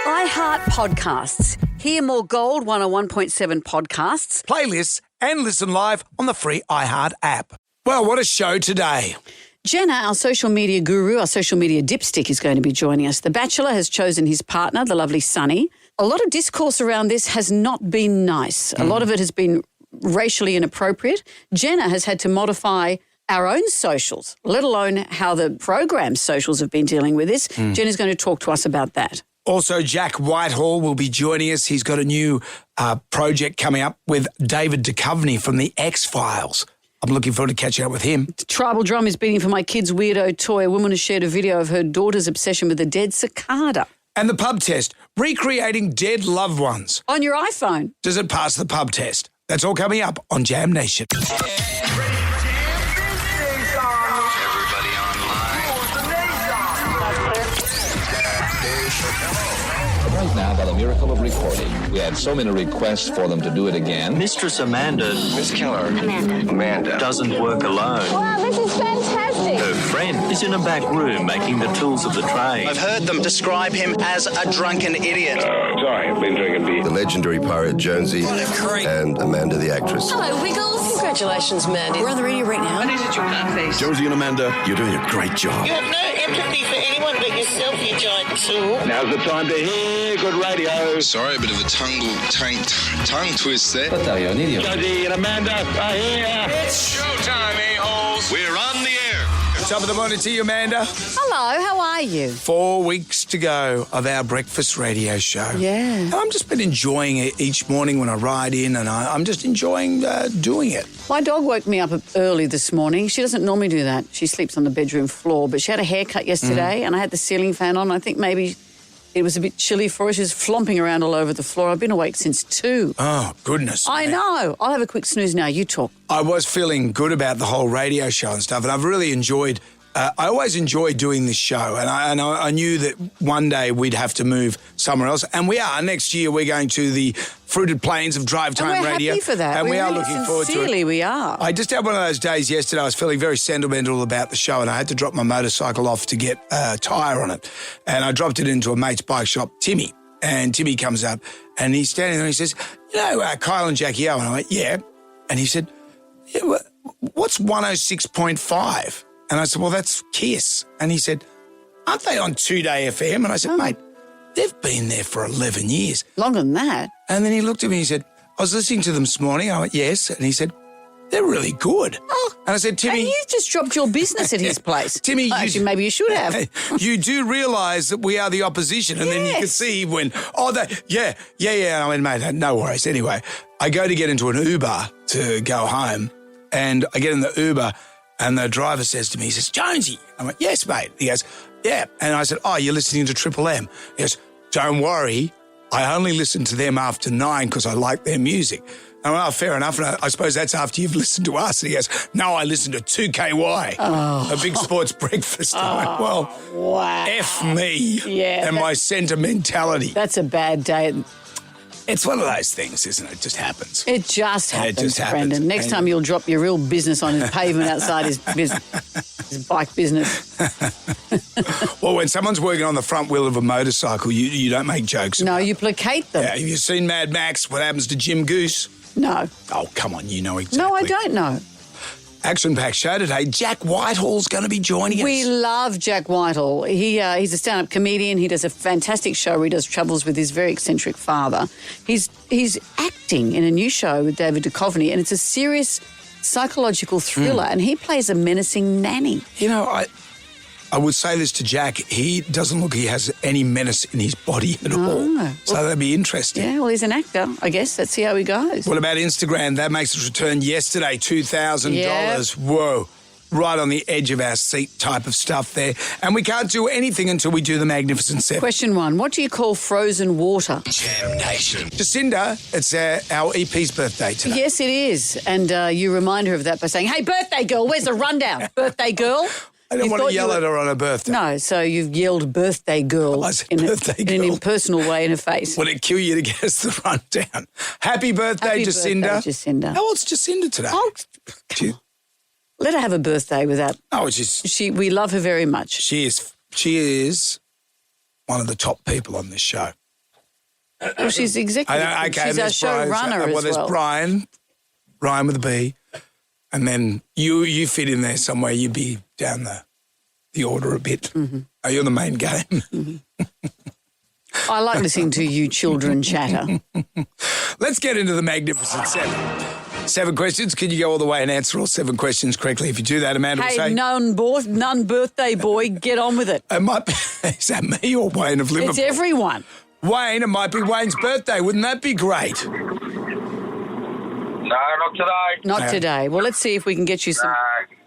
iHeart Podcasts. Hear more Gold 101.7 podcasts. Playlists and listen live on the free iHeart app. Well, what a show today. Jenna, our social media guru, our social media dipstick, is going to be joining us. The Bachelor has chosen his partner, the lovely Sunny. A lot of discourse around this has not been nice. A lot of it has been racially inappropriate. Jenna has had to modify our own socials, let alone how the program's socials have been dealing with this. Jenna's going to talk to us about that. Also, Jack Whitehall will be joining us. He's got a new project coming up with David Duchovny from The X-Files. I'm looking forward to catching up with him. Tribal drum is beating for my kid's weirdo toy. A woman has shared a video of her daughter's obsession with a dead cicada. And the pub test, recreating dead loved ones. On your iPhone. Does it pass the pub test? That's all coming up on Jam Nation. Right now, by the miracle of recording, we had so many requests for them to do it again. Mistress Amanda. Miss Keller. Amanda. Doesn't work alone. Wow, this is fantastic. Her friend is in a back room making the tools of the trade. I've heard them describe him as a drunken idiot. Sorry, I've been drinking beer. The legendary pirate Jonesy and Amanda the actress. Hello, Wiggles. Congratulations, Mandy. We're on the radio right now. What is it, your face? Jonesy and Amanda, you're doing a great job. You have no empathy for anyone but yourself, you giant tool. Now's the time to hear good radio. Sorry, a bit of a tongue twist there. Jonesy and Amanda are here. It's showtime, a-holes. We're on the air. Top of the morning to you, Amanda. Hello, how are you? 4 weeks to go of our breakfast radio show. Yeah. And I've just been enjoying it each morning when I ride in, and I'm just enjoying doing it. My dog woke me up early this morning. She doesn't normally do that. She sleeps on the bedroom floor, but she had a haircut yesterday and I had the ceiling fan on. I think maybe it was a bit chilly for her. She was flomping around all over the floor. I've been awake since 2. Oh, goodness. I man. know. I'll have a quick snooze now. You talk. I was feeling good about the whole radio show and stuff, and I've really enjoyed. I always enjoy doing this show, and I knew that one day we'd have to move somewhere else, and we are. Next year we're going to the Fruited Plains of Drive Time and we're Radio. happy for that. And we are really looking forward to it. Sincerely, we are. I just had one of those days yesterday. I was feeling very sentimental about the show, and I had to drop my motorcycle off to get a tyre on it, and I dropped it into a mate's bike shop, Timmy, and Timmy comes up, and he's standing there, and he says, you know, Kyle and Jackie O, and I went, yeah, and he said, yeah, what's 106.5? And I said, well, that's Kiss. And he said, aren't they on 2Day FM? And I said, mate, they've been there for 11 years. Longer than that. And then he looked at me and he said, I was listening to them this morning. I went, yes. And he said, they're really good. Oh, and I said, Timmy... And you just dropped your business at his place. Timmy... Well, actually, maybe you should have. You do realise that we are the opposition. And then you can see when, yeah. And I went, mate, no worries. Anyway, I go to get into an Uber to go home, and I get in the Uber, and the driver says to me, he says, Jonesy. I went, yes, mate. He goes, yeah. And I said, oh, you're listening to Triple M. He goes, don't worry. I only listen to them after 9 because I like their music. I went, oh, fair enough. And I suppose that's after you've listened to us. And he goes, no, I listen to 2KY, a big sports breakfast. I went, well, wow. F me and my sentimentality. That's a bad day. It's one of those things, isn't it? It just happens. It just happens, just happens. Brendan. Next time you'll drop your real business on his pavement outside his bike business. Well, when someone's working on the front wheel of a motorcycle, you don't make jokes. No, you placate them. Yeah, have you seen Mad Max? What happens to Jim Goose? No. Oh, come on, you know exactly. No, I don't know. Action-packed show today. Jack Whitehall's going to be joining us. We love Jack Whitehall. He's a stand-up comedian. He does a fantastic show where he does travels with his very eccentric father. He's acting in a new show with David Duchovny, and it's a serious psychological thriller, and he plays a menacing nanny. You know, I would say this to Jack. He doesn't look he has any menace in his body at all. So that'd be interesting. Yeah, well, he's an actor, I guess. Let's see how he goes. What about Instagram? That makes its return yesterday, $2,000. Yep. Whoa. Right on the edge of our seat type of stuff there. And we can't do anything until we do the Magnificent Seven. Question 1. What do you call frozen water? Jam Nation. Jacinda, it's our EP's birthday today. Yes, it is. And you remind her of that by saying, hey, birthday girl, where's the rundown? Birthday girl? I don't want to yell at her on her birthday. No, so you've yelled birthday girl, I said birthday girl in an impersonal way in her face. Would it kill you to get us the rundown? Happy birthday, Jacinda. Birthday, Jacinda. How old's Jacinda today? Oh, let her have a birthday without... Oh, it's just... We love her very much. She is one of the top people on this show. Well, she's executive. Okay, she's our there's Brian. showrunner as There's well. Brian with a B, and then you fit in there somewhere. You'd be down the order a bit. Mm-hmm. Oh, you're the main game. I like listening to you children chatter. Let's get into the Magnificent Seven. 7 questions. Can you go all the way and answer all 7 questions correctly? If you do that, Amanda will Hey, say... none birthday boy, get on with it. It might be, is that me or Wayne of Liverpool? It's everyone. Wayne, it might be Wayne's birthday. Wouldn't that be great? No, not today. Not today. Well, let's see if we can get you some. No.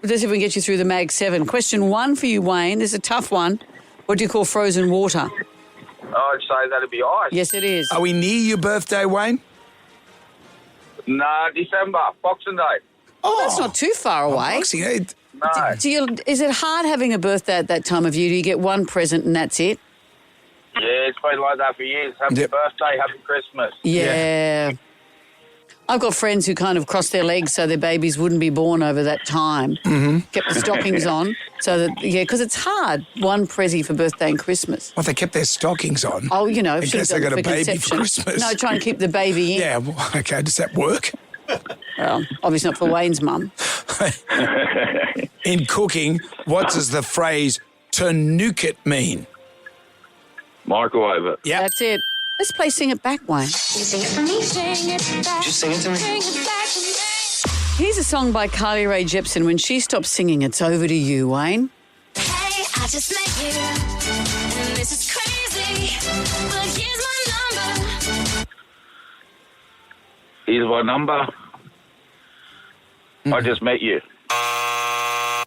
Let's see if we can get you through the Mag 7. Question 1 for you, Wayne. This is a tough one. What do you call frozen water? I'd say that'd be ice. Yes, it is. Are we near your birthday, Wayne? No, December, Boxing Day. Oh, That's not too far away. Boxing Day. No. Is it hard having a birthday at that time of year? Do you get one present and that's it? Yeah, it's been like that for years. Happy Yep. birthday, happy Christmas. Yeah. I've got friends who kind of crossed their legs so their babies wouldn't be born over that time. Mm-hmm. Kept the stockings on. So that, because it's hard, one prezi for birthday and Christmas. Well, they kept their stockings on. Oh, in should have case they done got it a baby conception. for Christmas. No, try and keep the baby in. Yeah, well, okay, does that work? Well, obviously not for Wayne's mum. In cooking, what does the phrase to nuke it mean? Microwave it. Yeah. That's it. Let's play Sing It Back, Wayne. Sing it for me. Sing it back. Just sing it to me. Sing it back to me. Here's a song by Carly Rae Jepsen. When she stops singing, it's over to you, Wayne. Hey, I just met you, and this is crazy, but here's my number. Here's my number. I just met you.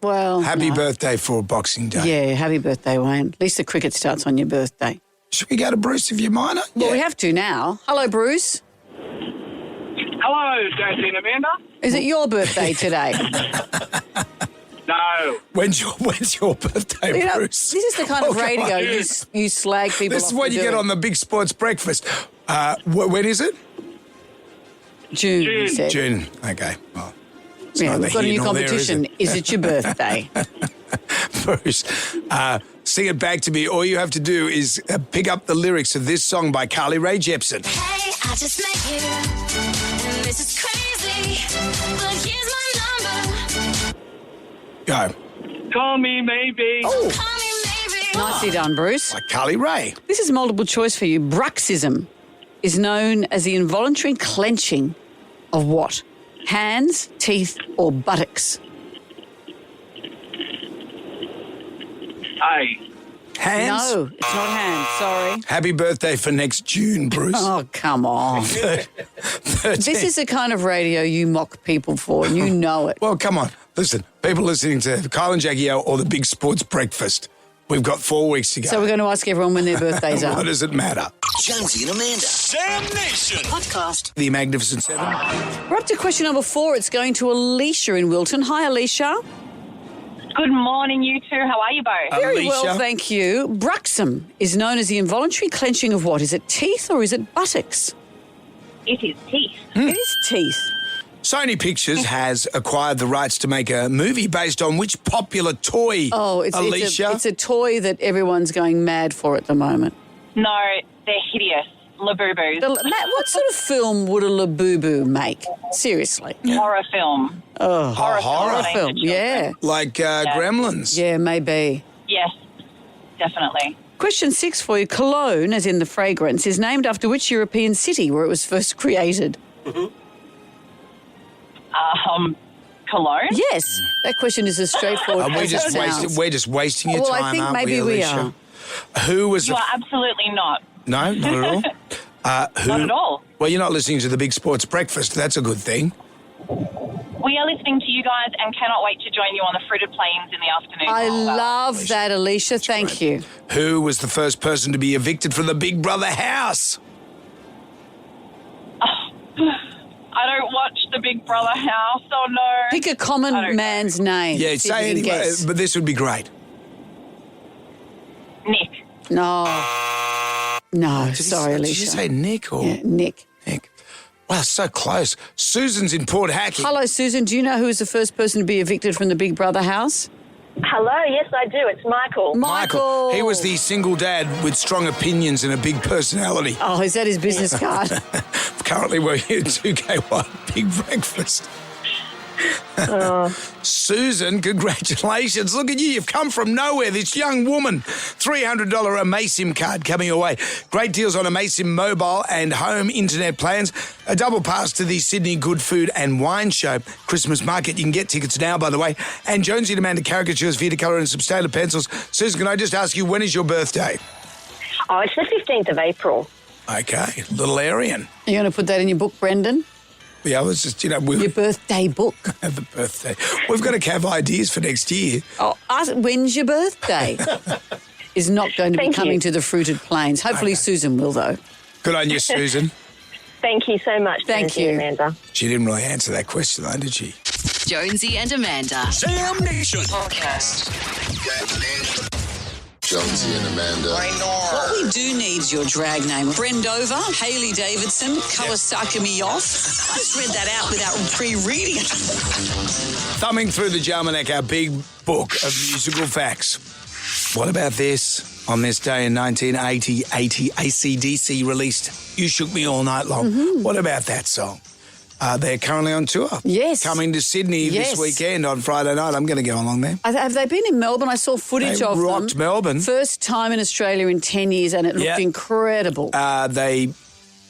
Well, Happy no. birthday for Boxing Day. Yeah, happy birthday, Wayne. At least the cricket starts on your birthday. Should we go to Bruce if you're minor? Well, we have to now. Hello, Bruce. Hello, Jesse and Amanda. Is it your birthday today? No. When's your birthday, You know, Bruce? this is the kind of come radio on. you slag people This is off what for you get doing. on the Big Sports Breakfast. When is it? June, he said. June. Okay. Well, it's Yeah, neither we've got a here new nor there, competition. Is it your birthday? Bruce, sing it back to me. All you have to do is pick up the lyrics of this song by Carly Rae Jepsen. Hey, I just met you, and this is crazy, but here's my number. Go. Call me maybe. Oh, Call me maybe. Nicely done, Bruce. like Carly Rae. This is multiple choice for you. Bruxism is known as the involuntary clenching of what? Hands, teeth, or buttocks? Hey. Hands. No, it's not hands. Sorry. Happy birthday for next June, Bruce. Oh, come on. 13. This is the kind of radio you mock people for, and you know it. Well, come on. Listen, people listening to Kyle and Jackie O or the Big Sports Breakfast, we've got 4 weeks to go. So we're going to ask everyone when their birthdays What are. does it matter? Jonesy and Amanda. Sam Nation. Podcast. The Magnificent Seven. We're up to question number 4. It's going to Alicia in Wilton. Hi, Alicia. Good morning, you two. How are you both? Very Alicia. well, thank you. Bruxism is known as the involuntary clenching of what? Is it teeth or is it buttocks? It is teeth. It is teeth. Sony Pictures has acquired the rights to make a movie based on which popular toy, Oh, Alicia? it's a toy that everyone's going mad for at the moment. No, they're hideous. Labubu. Matt, what sort of film would a Labubu make? Seriously. Horror film. a horror Horror Horror film, yeah. like Gremlins. Yeah, maybe. Yes, definitely. Question 6 for you. Cologne, as in the fragrance, is named after which European city where it was first created? Cologne? Yes. That question is as straightforward We're as it just sounds. wasting your Well, I time, think aren't maybe we, we Alicia? Who was You the... are absolutely not. No, not at all. Who... Not at all. Well, you're not listening to the Big Sports Breakfast. That's a good thing. We are listening to you guys and cannot wait to join you on the fruited plains in the afternoon. I Also. love that, Alicia. Thank you. Who was the first person to be evicted from the Big Brother house? I don't watch the Big Brother house. Oh, no. Pick a I common don't man's name. Yeah, See if say you can anyway, guess. but this would be great. Nick. No. No, Did sorry, you, Alicia. Did you say Nick or Yeah, Nick. Nick? Wow, so close. Susan's in Port Hacking. Hello, Susan. Do you know who was the first person to be evicted from the Big Brother house? Hello, yes, I do. It's Michael. Michael. He was the single dad with strong opinions and a big personality. Oh, is that his business card? Currently working at 2K1 Big Breakfast. Susan, congratulations. Look at you. You've come from nowhere. This young woman. $300 Amaysim card coming your way. Great deals on Amaysim mobile and home internet plans. A double pass to the Sydney Good Food and Wine Show Christmas market. You can get tickets now, by the way. And Jonesy and Amanda caricatures for you to colour and some standard pencils. Susan, can I just ask you, when is your birthday? Oh, it's the 15th of April. Okay. Little Aryan. Are you going to put that in your book, Brendan? Yeah, I was just, your birthday book. The birthday. We've got to have ideas for next year. Oh, when's your birthday? Is not going to be coming to the Fruited Plains. Hopefully Susan will, though. Good on you, Susan. Thank you so much. Thank you, Amanda. She didn't really answer that question, though, did she? Jonesy and Amanda. Jam Nation Podcast. Jonesy and Amanda. What we do need is your drag name. Brendover, Hayley Davidson, Kawasaki me off. I just read that out without pre-reading it. Thumbing through the Jalmanac, our big book of musical facts. What about this? On this day in 1980, AC/DC released You Shook Me All Night Long. Mm-hmm. What about that song? They're currently on tour. Yes. Coming to Sydney this weekend on Friday night. I'm going to go along there. Have they been in Melbourne? I saw footage of them. They rocked Melbourne. First time in Australia in 10 years, and it looked incredible. They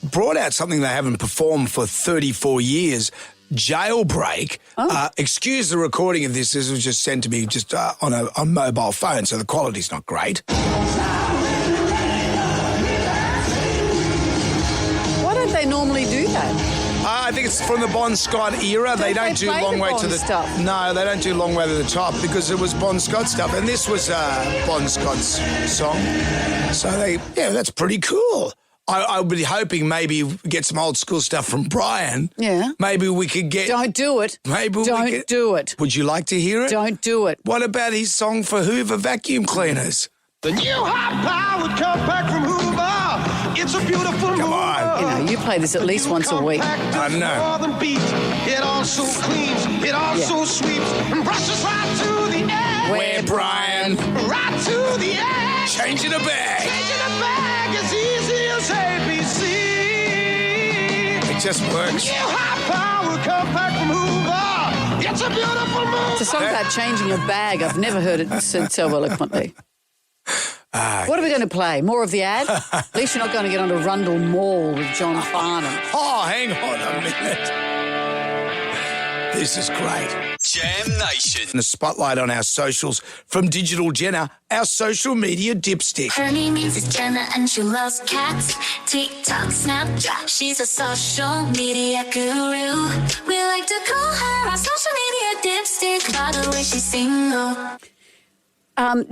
brought out something they haven't performed for 34 years, Jailbreak. Excuse the recording of this. This was just sent to me just on mobile phone, so the quality's not great. Why don't they normally do that? I think it's from the Bon Scott era. They don't do Long Way to the stuff. No, they don't do Long Way to the Top because it was Bon Scott stuff, and this was Bon Scott's song. So that's pretty cool. I would be hoping maybe we get some old school stuff from Brian. Yeah. Maybe we could get. Don't do it. Maybe don't do it. Would you like to hear it? Don't do it. What about his song for Hoover vacuum cleaners? The new high-powered compact from Hoover. It's a beautiful Come on. You play this at least once a week. I know. It also cleans, it also sweeps, and brushes right to the edge. Where, Brian? Right to the edge. Changing a bag. Changing a bag as easy as ABC. It just works. New high-powered compact from Hoover. It's a beautiful move. It's a song about changing a bag. I've never heard it said so eloquently. What are we going to play? More of the ad? At least you're not going to get onto Rundle Mall with John Farnham. Oh, hang on a minute. This is great. Jam Nation. And a spotlight on our socials from Digital Jenna, our social media dipstick. Her name is Jenna and she loves cats. TikTok, Snapchat, she's a social media guru. We like to call her our social media dipstick. By the way, she's single.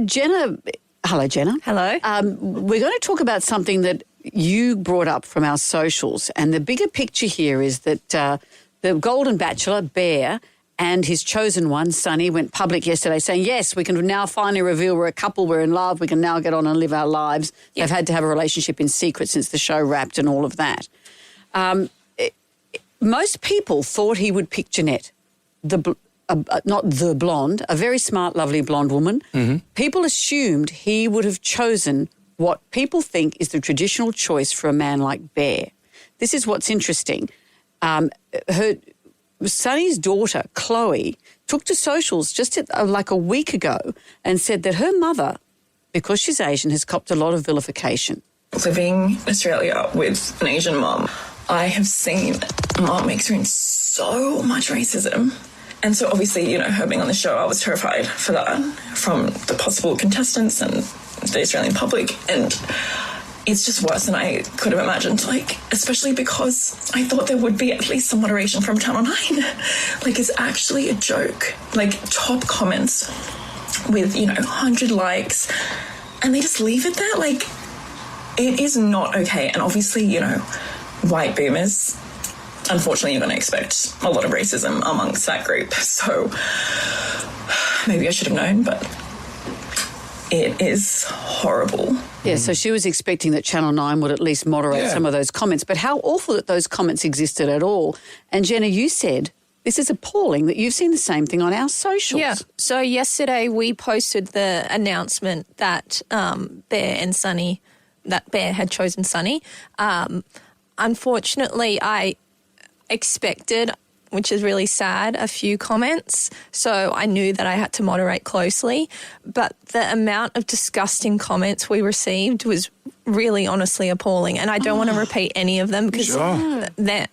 Jenna, hello, Jenna. Hello. We're going to talk about something that you brought up from our socials, and the bigger picture here is that the Golden Bachelor, Bear, and his chosen one, Sonny, went public yesterday saying, yes, we can now finally reveal we're a couple, we're in love, we can now get on and live our lives. Yep. They've had to have a relationship in secret since the show wrapped and all of that. Most people thought he would pick Jeanette, not the blonde, a very smart, lovely blonde woman. Mm-hmm. People assumed he would have chosen what people think is the traditional choice for a man like Bear. This is what's interesting. Sonny's daughter, Chloe, took to socials just like a week ago and said that her mother, because she's Asian, has copped a lot of vilification. Living in Australia with an Asian mum, I have seen mum experience so much racism. And so obviously, her being on the show, I was terrified for that from the possible contestants and the Australian public. And it's just worse than I could have imagined, especially because I thought there would be at least some moderation from Channel 9. It's actually a joke. Top comments with, 100 likes, and they just leave it there. It is not okay. And obviously, white boomers, unfortunately, you're going to expect a lot of racism amongst that group. So maybe I should have known, but it is horrible. Yeah, so she was expecting that Channel 9 would at least moderate some of those comments. But how awful that those comments existed at all. And Jenna, you said This is appalling that you've seen the same thing on our socials. Yeah. So yesterday we posted the announcement that Bear and Sunny, that Bear had chosen Sunny. Unfortunately, I expected, which is really sad, a few comments. So I knew that I had to moderate closely. But the amount of disgusting comments we received was really honestly appalling. And I don't want to repeat any of them because they're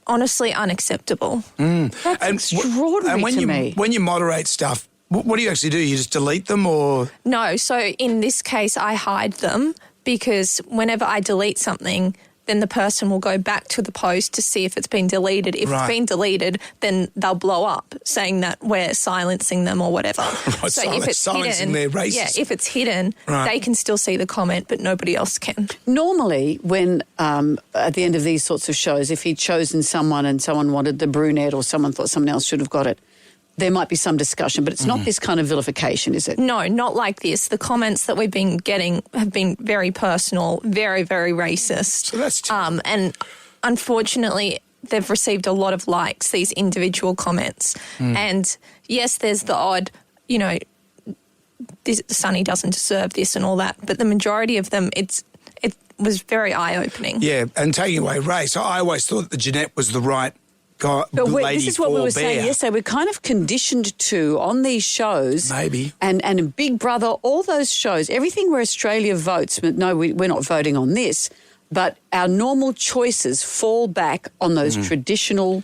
honestly unacceptable. That's extraordinary and to me. When you moderate stuff, what do you actually do? You just delete them or? No. So in this case, I hide them because whenever I delete something, then the person will go back to the post to see if it's been deleted. If it's been deleted, then they'll blow up saying that we're silencing them or whatever. So if it's silencing their racism. Yeah, if it's hidden, they can still see the comment, but nobody else can. Normally, when at the end of these sorts of shows, if he'd chosen someone and someone wanted the brunette or someone thought someone else should have got it, there might be some discussion, but it's not this kind of vilification, is it? No, not like this. The comments that we've been getting have been very personal, very, very racist. So that's and unfortunately, they've received a lot of likes, these individual comments. And yes, there's the odd, Sunny doesn't deserve this and all that, but the majority of them, it was very eye-opening. Yeah, and taking away race, I always thought that Jeanette was the right guy. But this is what we were saying yesterday. We're kind of conditioned to, on these shows. Maybe. And Big Brother, all those shows, everything where Australia votes, but no, we're not voting on this, but our normal choices fall back on those traditional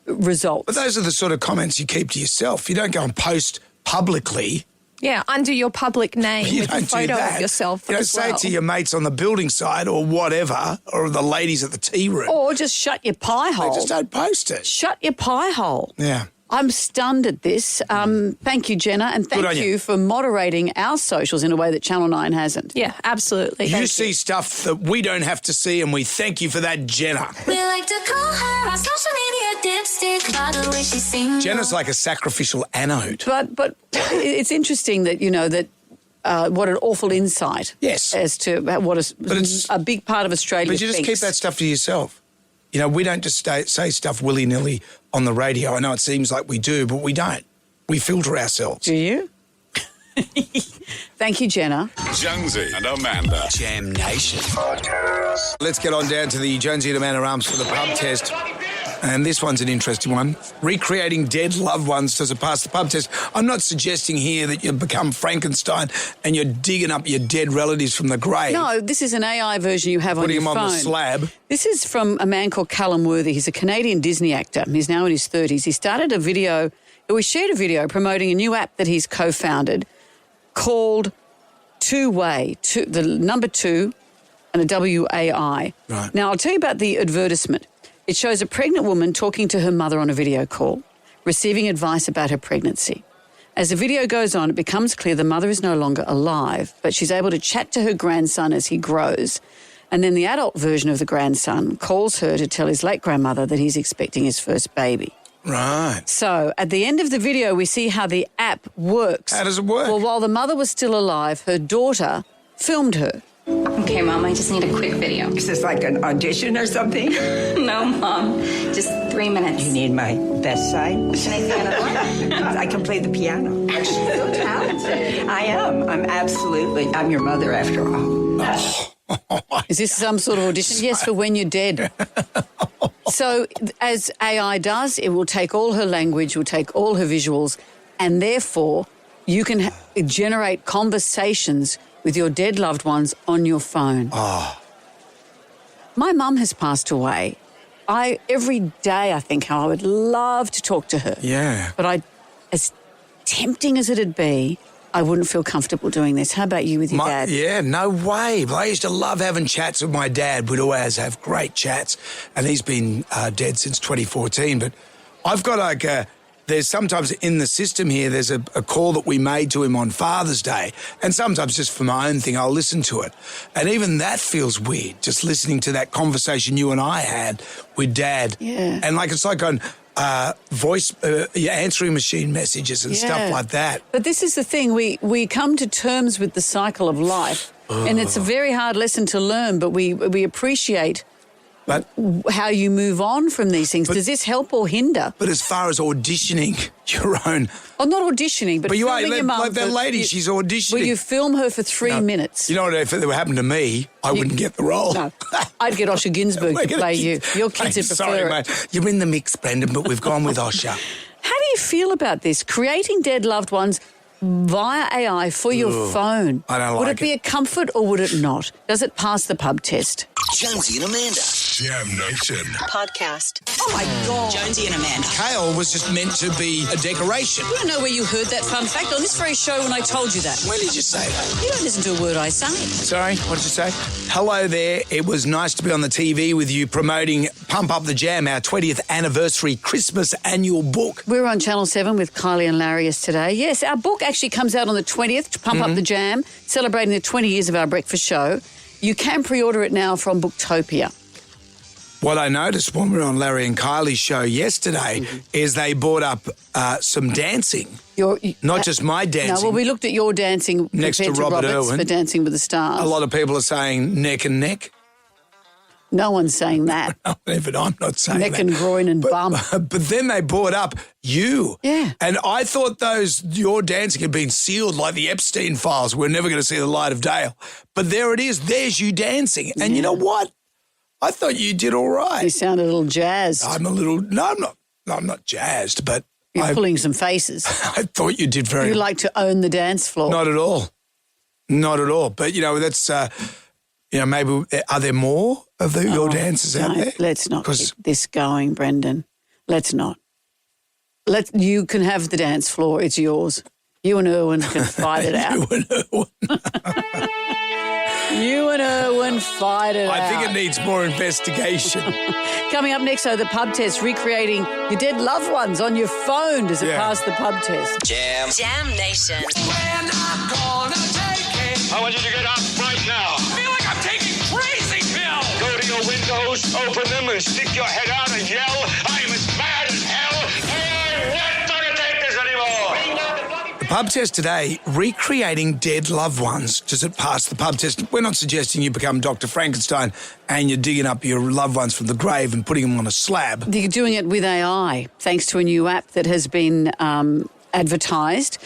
results. But those are the sort of comments you keep to yourself. You don't go and post publicly. Yeah, under your public name with a photo of yourself. You don't say it to your mates on the building site or whatever, or the ladies at the tea room. Or just shut your pie hole. They just don't post it. Shut your pie hole. Yeah. I'm stunned at this. Thank you, Jenna, and thank you for moderating our socials in a way that Channel 9 hasn't. Yeah, absolutely. You see stuff that we don't have to see, and we thank you for that, Jenna. We like to call her our social media dipstick by the way she sings. Jenna's like a sacrificial anode. But it's interesting that, what an awful insight. Yes. As to what a big part of Australia But you just thinks. keep that stuff to yourself. We don't just say stuff willy-nilly on the radio. I know it seems like we do, but we don't. We filter ourselves. Do you? Thank you, Jenna. Jonesy and Amanda. Jam Nation. Let's get on down to the Jonesy and Amanda Arms for the pub test. And this one's an interesting one. Recreating dead loved ones, does it pass the pub test? I'm not suggesting here that you become Frankenstein and you're digging up your dead relatives from the grave. No, this is an AI version you have on your phone. Putting them on the slab. This is from a man called Callum Worthy. He's a Canadian Disney actor. He's now in his 30s. He started a video, we shared a video promoting a new app that he's co-founded called Two-Way, the number 2 and a W-A-I. Right. Now, I'll tell you about the advertisement. It shows a pregnant woman talking to her mother on a video call, receiving advice about her pregnancy. As the video goes on, it becomes clear the mother is no longer alive, but she's able to chat to her grandson as he grows. And then the adult version of the grandson calls her to tell his late grandmother that he's expecting his first baby. Right. So at the end of the video, we see how the app works. How does it work? Well, while the mother was still alive, her daughter filmed her. Okay, Mom, I just need a quick video. Is this like an audition or something? No, Mom. Just 3 minutes. You need my best side? Can I say another one? I can play the piano. You're so talented. I am. I'm your mother after all. Is this some sort of audition? Yes, for when you're dead. So as AI does, it will take all her language, will take all her visuals, and therefore you can generate conversations with your dead loved ones on your phone. Oh. My mum has passed away. Every day I think how I would love to talk to her. Yeah. But as tempting as it'd be, I wouldn't feel comfortable doing this. How about you with your dad? Yeah, no way. But I used to love having chats with my dad. We'd always have great chats. And he's been dead since 2014. But I've got there's sometimes in the system here, there's a call that we made to him on Father's Day. And sometimes just for my own thing, I'll listen to it. And even that feels weird, just listening to that conversation you and I had with Dad. Yeah. And it's like on voice, answering machine messages and stuff like that. But this is the thing. We come to terms with the cycle of life. And it's a very hard lesson to learn, but we appreciate But how you move on from these things. Does this help or hinder? But as far as auditioning your own... Oh, not auditioning, but you are, filming your mum. like that lady, she's auditioning. Well, you film her for 3 minutes. You know what, if it happened to me, I wouldn't get the role. No, I'd get Osher Ginsburg to play you. Your kids would prefer sorry, it. mate. You're in the mix, Brendan, but we've gone with Osher. How do you feel about this? Creating dead loved ones via AI for your phone. I don't like it. Would it be a comfort or would it not? Does it pass the pub test? Jonesy and Amanda. Jam Nation. Podcast. Oh, my God. Jonesy and Amanda. Kale was just meant to be a decoration. I don't know where you heard that fun fact on this very show when I told you that. When did you say that? You don't listen to a word I say. Sorry, what did you say? Hello there. It was nice to be on the TV with you promoting Pump Up the Jam, our 20th anniversary Christmas annual book. We're on Channel 7 with Kylie and Larius today. Yes, our book actually comes out on the 20th, to Pump Up the Jam, celebrating the 20 years of our breakfast show. You can pre-order it now from Booktopia. What I noticed when we were on Larry and Kylie's show yesterday is they brought up some dancing. Not just my dancing. No, well, we looked at your dancing next to compared Robert Robert's Irwin for Dancing with the Stars. A lot of people are saying neck and neck. No one's saying that. Even I'm not saying neck that. and groin and bum. But then they brought up you. Yeah. And I thought your dancing had been sealed like the Epstein files. We're never going to see the light of day. But there it is. There's you dancing. And you know what? I thought you did all right. You sound a little jazzed. I'm not jazzed, but you're pulling some faces. I thought you did very. You like to own the dance floor. Not at all. Not at all. But that's maybe are there more of your dancers out there? Let's not keep this going, Brendan. Let's not. You can have the dance floor. It's yours. You and Irwin can fight it out. You and Irwin. You and Irwin fight it out. I think it needs more investigation. Coming up next, the pub test, recreating your dead loved ones on your phone. Does it pass the pub test? Jam Nation. We're not gonna take it. I want you to get up right now. I feel like I'm taking crazy pills. Go to your windows, open them, and stick your head out and yell, I'm as mad as hell. I'm not gonna take this anymore. The pub test today, recreating dead loved ones. Does it pass the pub test? We're not suggesting you become Dr. Frankenstein and you're digging up your loved ones from the grave and putting them on a slab. You're doing it with AI, thanks to a new app that has been advertised.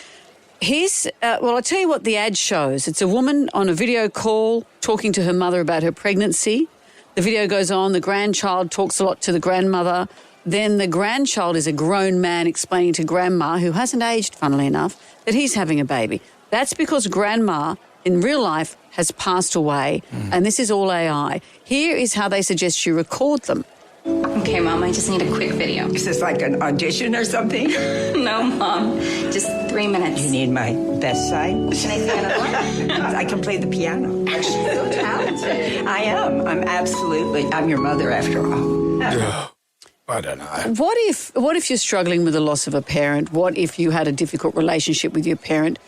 I'll tell you what the ad shows. It's a woman on a video call talking to her mother about her pregnancy. The video goes on. The grandchild talks a lot to the grandmother. Then the grandchild is a grown man explaining to grandma, who hasn't aged, funnily enough, that he's having a baby. That's because grandma, in real life, has passed away, and this is all AI. Here is how they suggest you record them. Okay, Mom, I just need a quick video. Is this like an audition or something? No, Mom. Just 3 minutes. You need my best side? I can play the piano. You're so talented. I am. I'm your mother after all. I don't know. What if you're struggling with the loss of a parent? What if you had a difficult relationship with your parent?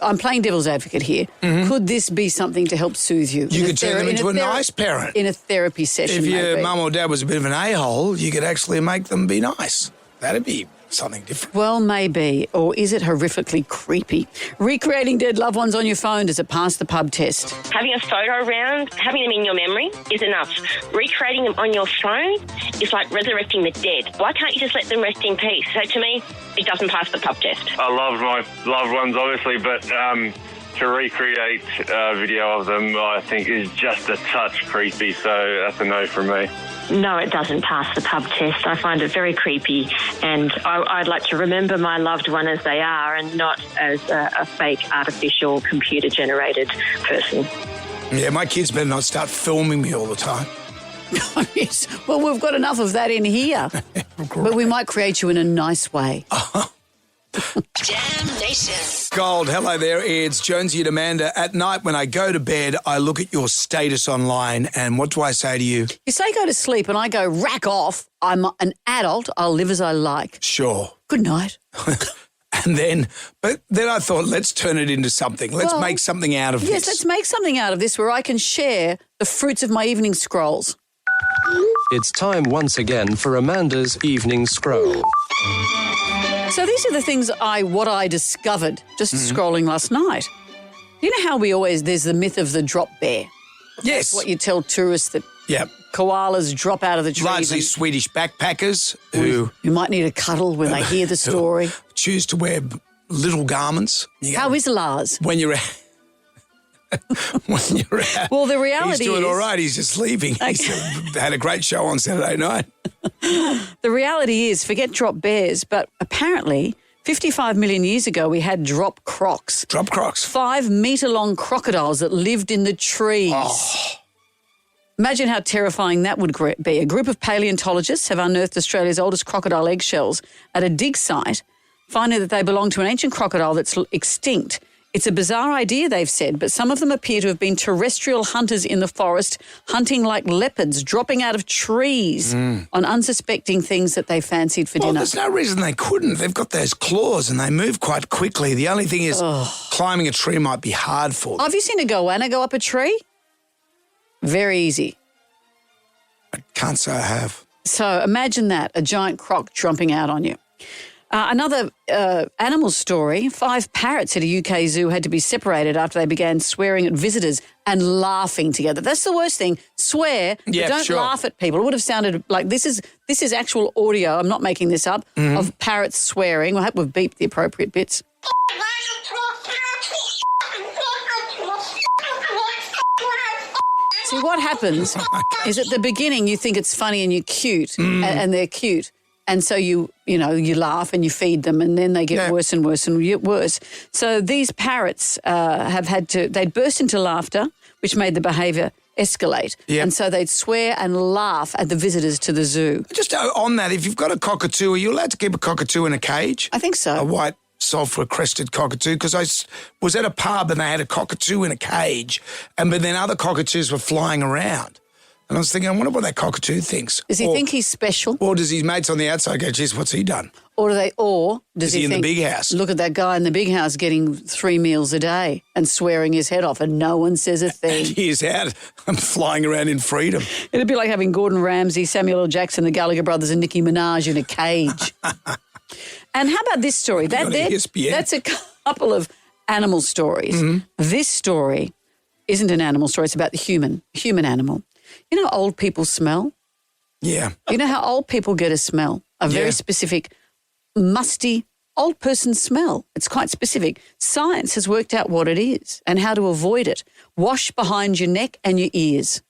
I'm playing devil's advocate here. Could this be something to help soothe you? You could turn them into a nice parent. In a therapy session, If your maybe. mum or dad was a bit of an a-hole, you could actually make them be nice. That'd be something different. Well, maybe. Or is it horrifically creepy? Recreating dead loved ones on your phone, does it pass the pub test? Having a photo around, having them in your memory is enough. Recreating them on your phone is like resurrecting the dead. Why can't you just let them rest in peace? So to me, it doesn't pass the pub test. I love my loved ones, obviously, but to recreate a video of them, I think is just a touch creepy, so that's a no from me. No, it doesn't pass the pub test. I find it very creepy, and I'd like to remember my loved one as they are and not as a fake, artificial, computer-generated person. Yeah, my kids better not start filming me all the time. Yes. Well, we've got enough of that in here. But we might create you in a nice way. Jam Nation. Gold, hello there. It's Jonesy and Amanda. At night when I go to bed, I look at your status online and what do I say to you? You say go to sleep and I go, rack off. I'm an adult. I'll live as I like. Sure. Good night. But then I thought, let's turn it into something. Let's make something out of this. Yes, let's make something out of this where I can share the fruits of my evening scrolls. It's time once again for Amanda's Evening Scroll. So these are the things I discovered just scrolling last night. You know how there's the myth of the drop bear? Yes. What you tell tourists that Yep. Koalas drop out of the trees. Largely Swedish backpackers who might need a cuddle when they hear the story. Choose to wear little garments. How is Lars? When you're out. Well, the reality he's doing is, all right. He's just sleeping. He's had a great show on Saturday night. The reality is, forget drop bears, but apparently 55 million years ago we had drop crocs. Drop crocs. 5-metre-long crocodiles that lived in the trees. Oh. Imagine how terrifying that would be. A group of paleontologists have unearthed Australia's oldest crocodile eggshells at a dig site, finding that they belong to an ancient crocodile that's extinct. It's a bizarre idea, they've said, but some of them appear to have been terrestrial hunters in the forest, hunting like leopards, dropping out of trees on unsuspecting things that they fancied for dinner. There's no reason they couldn't. They've got those claws and they move quite quickly. The only thing is climbing a tree might be hard for them. Have you seen a goanna go up a tree? Very easy. I can't say I have. So imagine that, a giant croc jumping out on you. Another animal story, 5 parrots at a UK zoo had to be separated after they began swearing at visitors and laughing together. That's the worst thing. Swear, but don't laugh at people. It would have sounded like this is actual audio, I'm not making this up, of parrots swearing. I hope we've beeped the appropriate bits. See, what happens is at the beginning you think it's funny and you're cute and they're cute. And so you laugh and you feed them and then they get worse and worse and worse. So these parrots they'd burst into laughter, which made the behaviour escalate. Yep. And so they'd swear and laugh at the visitors to the zoo. Just on that, if you've got a cockatoo, are you allowed to keep a cockatoo in a cage? I think so. A white sulphur-crested cockatoo, because I was at a pub and they had a cockatoo in a cage, but then other cockatoos were flying around. And I was thinking, I wonder what that cockatoo thinks. Does he think he's special? Or does his mates on the outside go, geez, what's he done? Or does he in think, the big house? Look at that guy in the big house getting 3 meals a day and swearing his head off and no one says a thing. And he's out. I'm flying around in freedom. It'd be like having Gordon Ramsay, Samuel L. Jackson, the Gallagher brothers and Nicki Minaj in a cage. And how about this story? That's a couple of animal stories. Mm-hmm. This story isn't an animal story. It's about the human animal. You know how old people smell? Yeah. You know how old people get a smell? A very specific, musty, old person smell. It's quite specific. Science has worked out what it is and how to avoid it. Wash behind your neck and your ears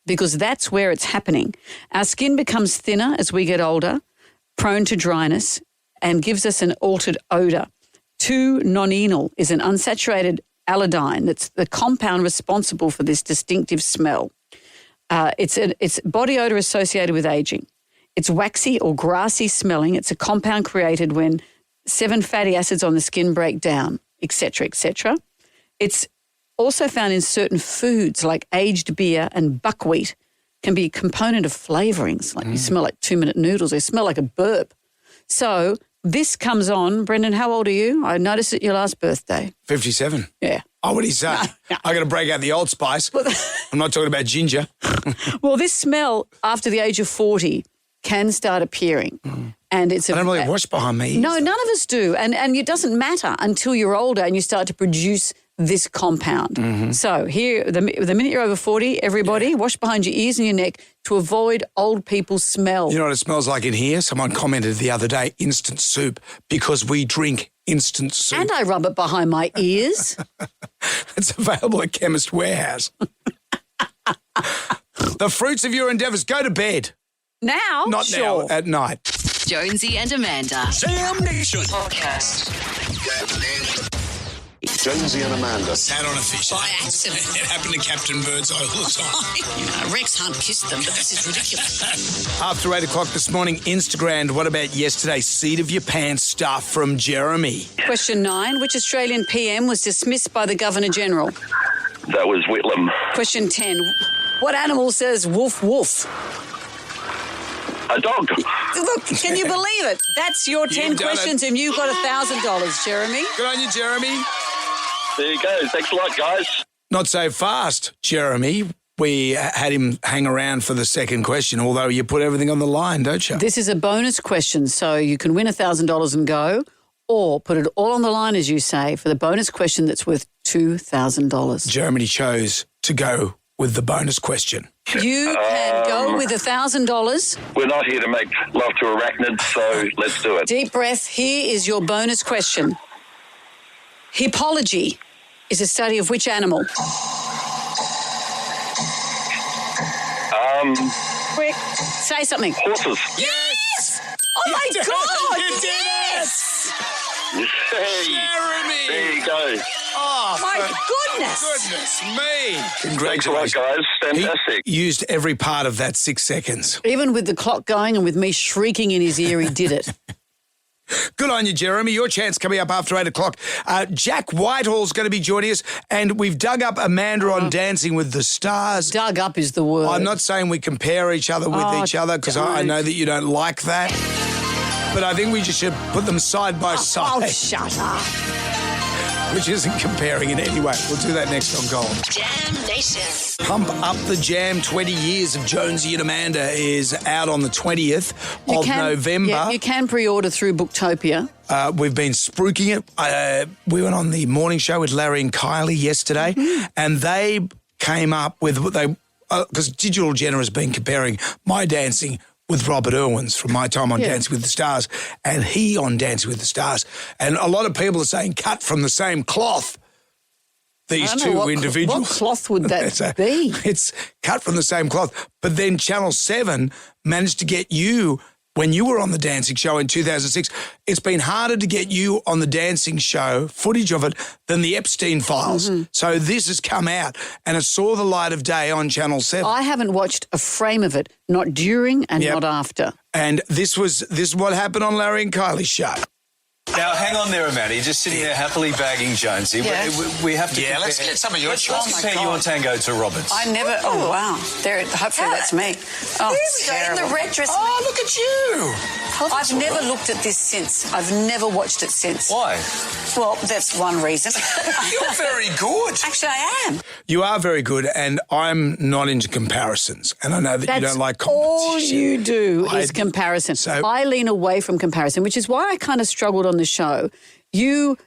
because that's where it's happening. Our skin becomes thinner as we get older, prone to dryness, and gives us an altered odour. 2-nonenal is an unsaturated aldehyde that's the compound responsible for this distinctive smell. It's body odour associated with ageing. It's waxy or grassy smelling. It's a compound created when 7 fatty acids on the skin break down, etc., etc. It's also found in certain foods like aged beer and buckwheat can be a component of flavourings. Like you smell like 2-minute noodles. They smell like a burp. So this comes on. Brendan, how old are you? I noticed at your last birthday. 57. Yeah. Oh, what do you say? No. I got to break out the Old Spice. I'm not talking about ginger. Well, this smell after the age of 40 can start appearing. And I don't really wash behind me. No, none of us do. And it doesn't matter until you're older and you start to produce this compound. Mm-hmm. So here, the minute you're over 40, everybody, wash behind your ears and your neck to avoid old people's smell. You know what it smells like in here? Someone commented the other day, instant soup, because we drink instant soup. And I rub it behind my ears. It's available at Chemist Warehouse. The fruits of your endeavours. Go to bed. Now? Not now, at night. Jonesy and Amanda. Jam Nation. Podcast. Jonesy and Amanda. Sat on a fish. By accident. It happened to Captain Birdseye all the time. Rex Hunt kissed them, but this is ridiculous. After 8 o'clock this morning, Instagram, what about yesterday? Seat of your pants stuff from Jeremy. Question 9, which Australian PM was dismissed by the Governor-General? That was Whitlam. Question 10, what animal says woof woof? A dog. Look, can you believe it? That's your 10 questions and you've got $1,000, Jeremy. Good on you, Jeremy. There you go. Thanks a lot, guys. Not so fast, Jeremy. We had him hang around for the second question, although you put everything on the line, don't you? This is a bonus question, so you can win $1,000 and go, or put it all on the line, as you say, for the bonus question that's worth $2,000. Jeremy chose to go with the bonus question. You can go with $1,000. We're not here to make love to arachnids, so let's do it. Deep breath. Here is your bonus question. Hippology is a study of which animal? Quick. Say something. Horses. Yes! Oh, my God! You did Yes! Jeremy! There you go. Oh, My goodness! Goodness me! Thanks a lot, guys. Fantastic. He used every part of that 6 seconds. Even with the clock going and with me shrieking in his ear, he did it. Good on you, Jeremy. Your chance coming up after 8 o'clock. Jack Whitehall's going to be joining us, and we've dug up Amanda on Dancing with the Stars. Dug up is the word. I'm not saying we compare each other with each other because I know that you don't like that. But I think we just should put them side by side. Oh, shut up. Which isn't comparing in any way. We'll do that next on Gold. Jam Nation. Pump Up the Jam, 20 Years of Jonesy and Amanda is out on the 20th of November. Yeah, you can pre-order through Booktopia. We've been spruiking it. We went on the morning show with Larry and Kylie yesterday, and they came up with what they... Because Digital Jenna has been comparing my dancing with Robert Irwin's from my time on Dancing with the Stars, and he on Dancing with the Stars. And a lot of people are saying cut from the same cloth, these two individuals. What cloth would that be? It's cut from the same cloth. But then Channel 7 managed to get you, when you were on the dancing show in 2006, it's been harder to get you on the dancing show, footage of it, than the Epstein files. So this has come out and it saw the light of day on Channel 7. I haven't watched a frame of it, not during and not after. And this is what happened on Larry and Kylie's show. Now, hang on there, Amanda. You're just sitting there happily bagging Jonesy. Yeah. We have to compare. Let's get some of your Let's choice. compare your tango to Robert's. I never... Oh, wow. Hopefully that's me. Oh, There we go, in the red dress. Oh, look at you. I've never looked at this since. I've never watched it since. Why? Well, that's one reason. You're very good. Actually, I am. You are very good, and I'm not into comparisons. And I know that you don't like competition. All you do is comparison. I lean away from comparison, which is why I kind of struggled on the show. You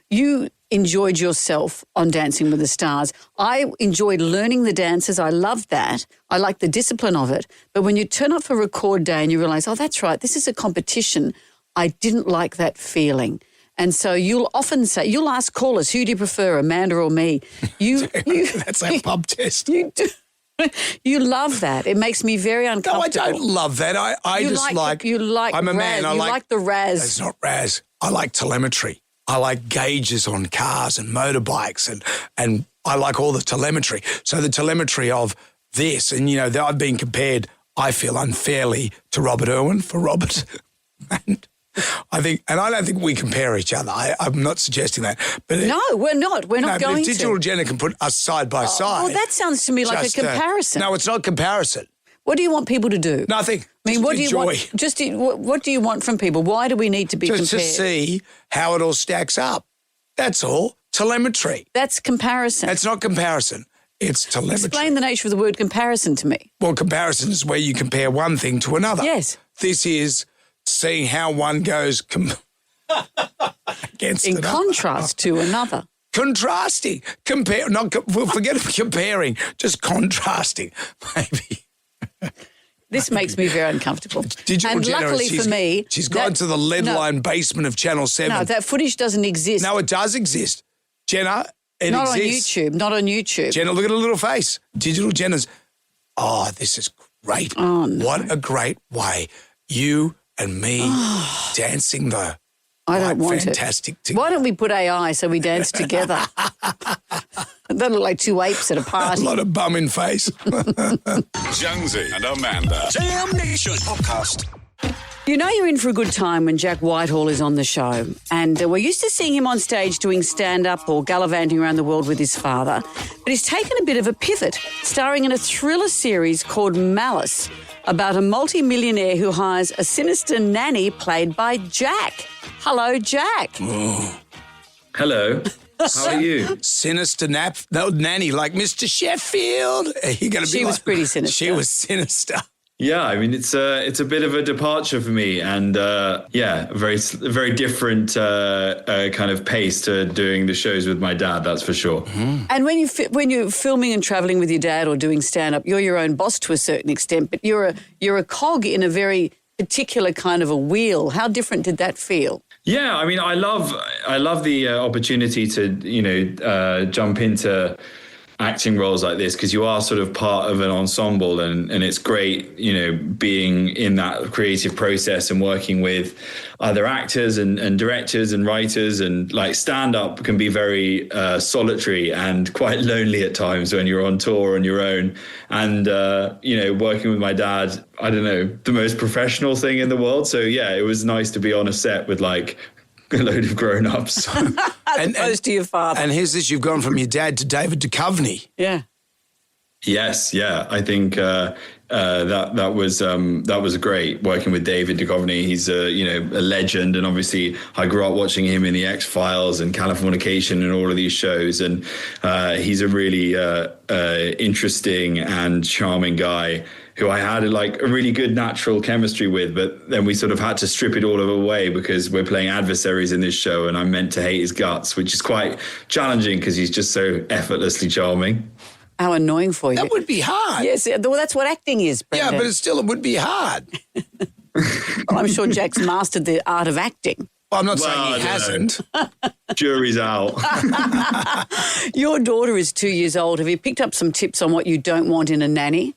enjoyed yourself on Dancing with the Stars. I enjoyed learning the dances. I loved that. I liked the discipline of it. But when you turn up for record day and you realise, oh, that's right, this is a competition, I didn't like that feeling. And so you'll often say, you'll ask callers, who do you prefer, Amanda or me? That's a pub test. You do. You love that. It makes me very uncomfortable. No, I don't love that. I just like... You like I'm a Raz. man. I you like the Raz. It's not Raz. I like telemetry. I like gauges on cars and motorbikes and I like all the telemetry. So the telemetry of this, and, you know, I've been compared, I feel, unfairly to Robert Irwin for Robert. And I don't think we compare each other. I'm not suggesting that. But no, we're not. We're not going to. Digital Jenna can put us side by side. Well, that sounds to me like a comparison. No, it's not comparison. What do you want people to do? Nothing. I mean, what do you want? What do you want from people? Why do we need to be compared? Just to see how it all stacks up. That's all. Telemetry. That's comparison. That's not comparison. It's telemetry. Explain the nature of the word comparison to me. Well, comparison is where you compare one thing to another. Yes. This is seeing how one goes against in another. contrast to another. Contrasting. Forget comparing, just contrasting, maybe. This makes me very uncomfortable. And luckily for me... She's gone to the lead-line basement of Channel 7. No, that footage doesn't exist. No, it does exist. Jenna, it not exists. Not on YouTube. Jenna, look at her little face. Digital Jenna's... Oh, this is great. Oh, no. What a great way. You and me dancing the... I don't want fantastic it. Why don't we put AI so we dance together? They look like two apes at a party. A lot of bum in face. Jonesy and Amanda. Jam Nation podcast. You know you're in for a good time when Jack Whitehall is on the show. And we're used to seeing him on stage doing stand-up or gallivanting around the world with his father. But he's taken a bit of a pivot, starring in a thriller series called Malice, about a multi-millionaire who hires a sinister nanny played by Jack. Hello, Jack. Oh. Hello. How are you? Sinister nanny, like Mr. Sheffield. She was pretty sinister. She was sinister. Yeah, I mean, it's a bit of a departure for me, and a very different kind of pace to doing the shows with my dad. That's for sure. And when you're filming and traveling with your dad or doing stand-up, you're your own boss to a certain extent, but you're a cog in a very particular kind of a wheel. How different did that feel? Yeah, I mean, I love the opportunity to jump into acting roles like this, because you are sort of part of an ensemble, and it's great, being in that creative process and working with other actors and directors and writers. And like stand-up can be very solitary and quite lonely at times when you're on tour on your own. And working with my dad, I don't know, the most professional thing in the world. So yeah, it was nice to be on a set with like a load of grown-ups. As opposed to your father. And here's this, you've gone from your dad to David Duchovny. Yeah. Yes, yeah. I think that was great working with David Duchovny. He's a legend, and obviously I grew up watching him in the X-Files and Californication and all of these shows, and he's a really interesting and charming guy who I had like a really good natural chemistry with, but then we sort of had to strip it all away because we're playing adversaries in this show, and I'm meant to hate his guts, which is quite challenging because he's just so effortlessly charming. How annoying for you. That would be hard. Yes, well, that's what acting is, Brendan. Yeah, but it would be hard. Well, I'm sure Jack's mastered the art of acting. Well, I'm not saying he hasn't. Jury's out. Your daughter is 2 years old. Have you picked up some tips on what you don't want in a nanny?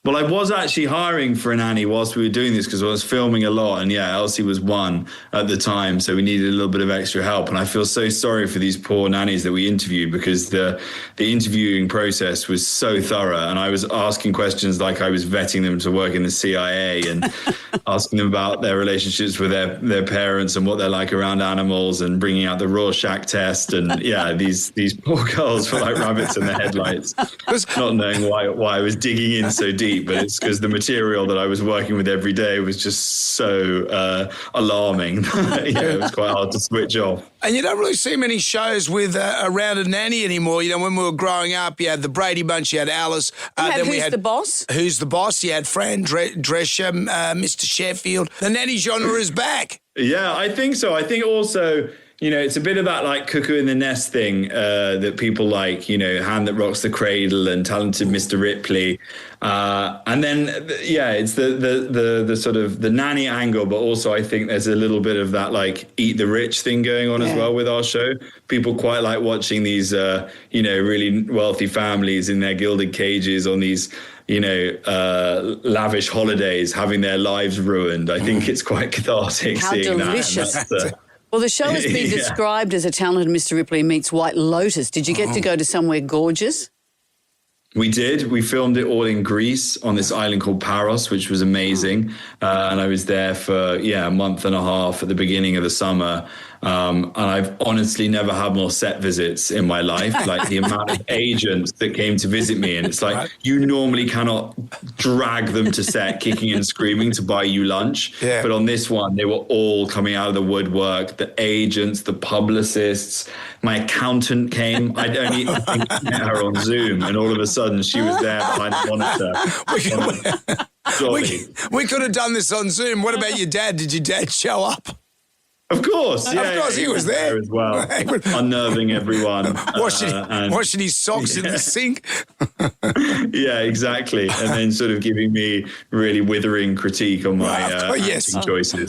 Well, I was actually hiring for a nanny whilst we were doing this because I was filming a lot. And yeah, Elsie was 1 at the time. So we needed a little bit of extra help. And I feel so sorry for these poor nannies that we interviewed, because the interviewing process was so thorough. And I was asking questions like I was vetting them to work in the CIA and asking them about their relationships with their parents and what they're like around animals, and bringing out the Rorschach test. And yeah, these poor girls were like rabbits in the headlights, not knowing why I was digging in so deep. But it's because the material that I was working with every day was just so alarming. It was quite hard to switch off. And you don't really see many shows with around a nanny anymore. When we were growing up, you had the Brady Bunch, you had Alice. Then we had the Boss? Who's the Boss? You had Fran Drescher, Mr. Sheffield. The nanny genre is back. Yeah, I think so. I think also, it's a bit of that like cuckoo in the nest thing that people like, Hand That Rocks the Cradle and Talented Mr. Ripley. And then, it's the sort of the nanny angle, but also I think there's a little bit of that like eat the rich thing going on as well with our show. People quite like watching these, really wealthy families in their gilded cages on these, lavish holidays, having their lives ruined. I think it's quite cathartic seeing delicious. that. Well, the show has been described as a Talented Mr. Ripley meets White Lotus. Did you get to go to somewhere gorgeous? We did. We filmed it all in Greece on this island called Paros, which was amazing. And I was there for, a month and a half at the beginning of the summer. And I've honestly never had more set visits in my life, like the amount of agents that came to visit me. And it's like, you normally cannot drag them to set kicking and screaming to buy you lunch. Yeah. But on this one, they were all coming out of the woodwork, the agents, the publicists. My accountant came. I'd only met her on Zoom, and all of a sudden she was there behind the monitor. We could have done this on Zoom. What about your dad? Did your dad show up? Of course, of course, he was there as well, unnerving everyone, washing his socks in the sink. Yeah, exactly, and then sort of giving me really withering critique on my acting choices.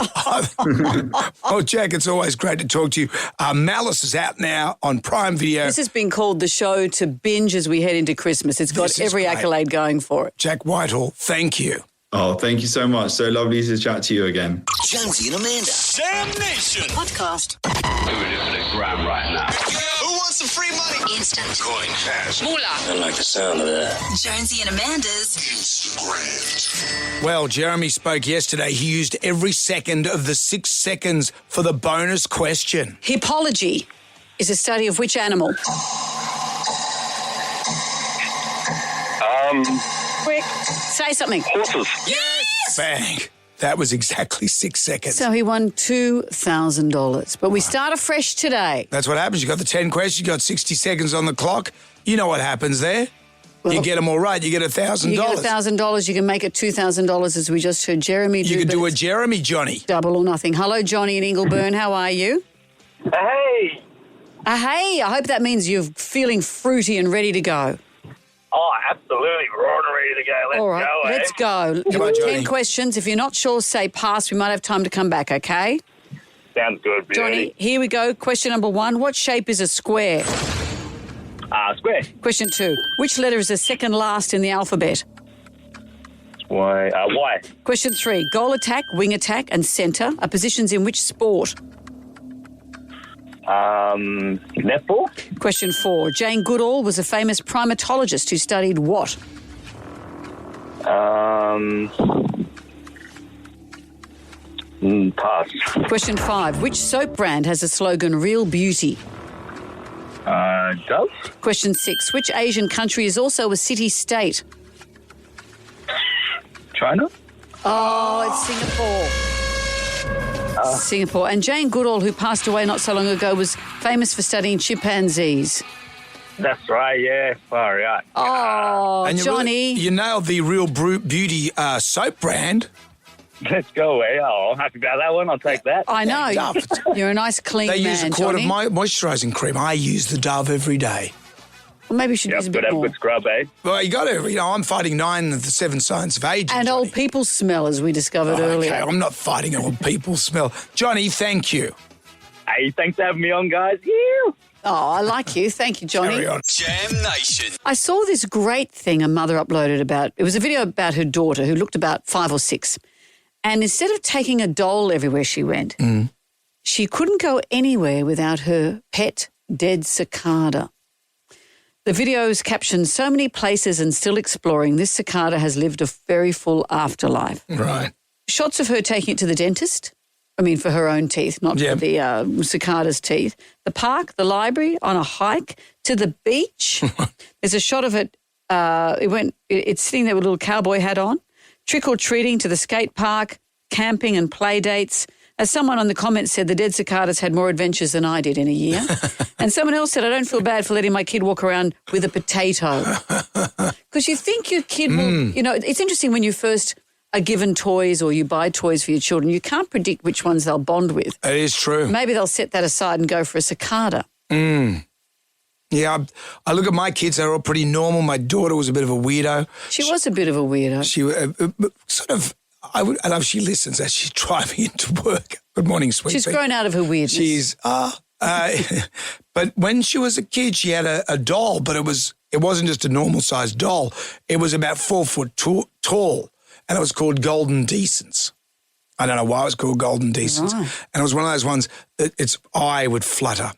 Oh, Jack, it's always great to talk to you. Malice is out now on Prime Video. This has been called the show to binge as we head into Christmas. It's got every accolade going for it. Jack Whitehall, thank you. Oh, thank you so much. So lovely to chat to you again. Jonesy and Amanda. Sam Nation. Podcast. We're just a grab right now. Who wants some free money? Instant. Coin cash. Moolah. I like the sound of that. Jonesy and Amanda's Instagram. Well, Jeremy spoke yesterday. He used every second of the 6 seconds for the bonus question. Hippology is a study of which animal? Quick. Say something. Horses. Yes! Bang. That was exactly 6 seconds. So he won $2,000. But we start afresh today. That's what happens. You got the 10 questions. You got 60 seconds on the clock. You know what happens there. you get them all right, you get $1,000. You get $1,000. You can make it $2,000, as we just heard Jeremy do. You could but do a it's Jeremy, Johnny. double or nothing. Hello, Johnny in Ingleburn. How are you? Hey. Hey, I hope that means you're feeling fruity and ready to go. Oh, absolutely. We're all ready to go. All right, let's go. Come on, 10 Johnny. questions. If you're not sure, say pass. We might have time to come back, okay? Sounds good, Beauty. Johnny, here we go. Question number 1. What shape is a square? Square. Question 2. Which letter is the second last in the alphabet? Y. Question 3. Goal attack, wing attack and centre are positions in which sport? Netball. Question 4. Jane Goodall was a famous primatologist who studied what? Pass. Question 5. Which soap brand has the slogan Real Beauty? Dove. Question 6. Which Asian country is also a city-state? China. Oh, it's Singapore. Singapore. And Jane Goodall, who passed away not so long ago, was famous for studying chimpanzees. That's right, yeah. Far out. Oh, And Johnny. You nailed the Real Beauty soap brand. Let's go, eh? Oh, I'm happy about that one. I'll take that. I know. Dove. You're a nice, clean They man, use a quart Johnny. of my moisturising cream. I use the Dove every day. Well, maybe you should use a Got bit to have more. good scrub, eh? Well, you got to. I'm fighting 9 of the 7 signs of age. And old people smell, as we discovered earlier. Okay, I'm not fighting old people smell. Johnny, thank you. Hey, thanks for having me on, guys. Yeah. Oh, I like you. Thank you, Johnny. Carry on. Jam Nation. I saw this great thing a mother uploaded about. It was a video about her daughter who looked about 5 or 6. And instead of taking a doll everywhere she went, she couldn't go anywhere without her pet dead cicada. The video is captioned, "So many places and still exploring. This cicada has lived a very full afterlife." Right. Shots of her taking it to the dentist. I mean, for her own teeth, not for the cicada's teeth. The park, the library, on a hike, to the beach. There's a shot of it. It's sitting there with a little cowboy hat on. Trick-or-treating to the skate park, camping and play dates. As someone on the comments said, the dead cicadas had more adventures than I did in a year. And someone else said, I don't feel bad for letting my kid walk around with a potato. Because you think your kid will, it's interesting when you first are given toys or you buy toys for your children, you can't predict which ones they'll bond with. It is true. Maybe they'll set that aside and go for a cicada. Yeah, I look at my kids, they're all pretty normal. My daughter was a bit of a weirdo. She was a bit of a weirdo. She sort of, I love she listens as she's driving into work. Good morning, sweetie. She's grown out of her weirdness. She's, but when she was a kid, she had a doll, but it wasn't just a normal sized doll. It was about 4 foot tall, and it was called Golden Decence. I don't know why it was called Golden Decence. Right. And it was one of those ones that its eye would flutter.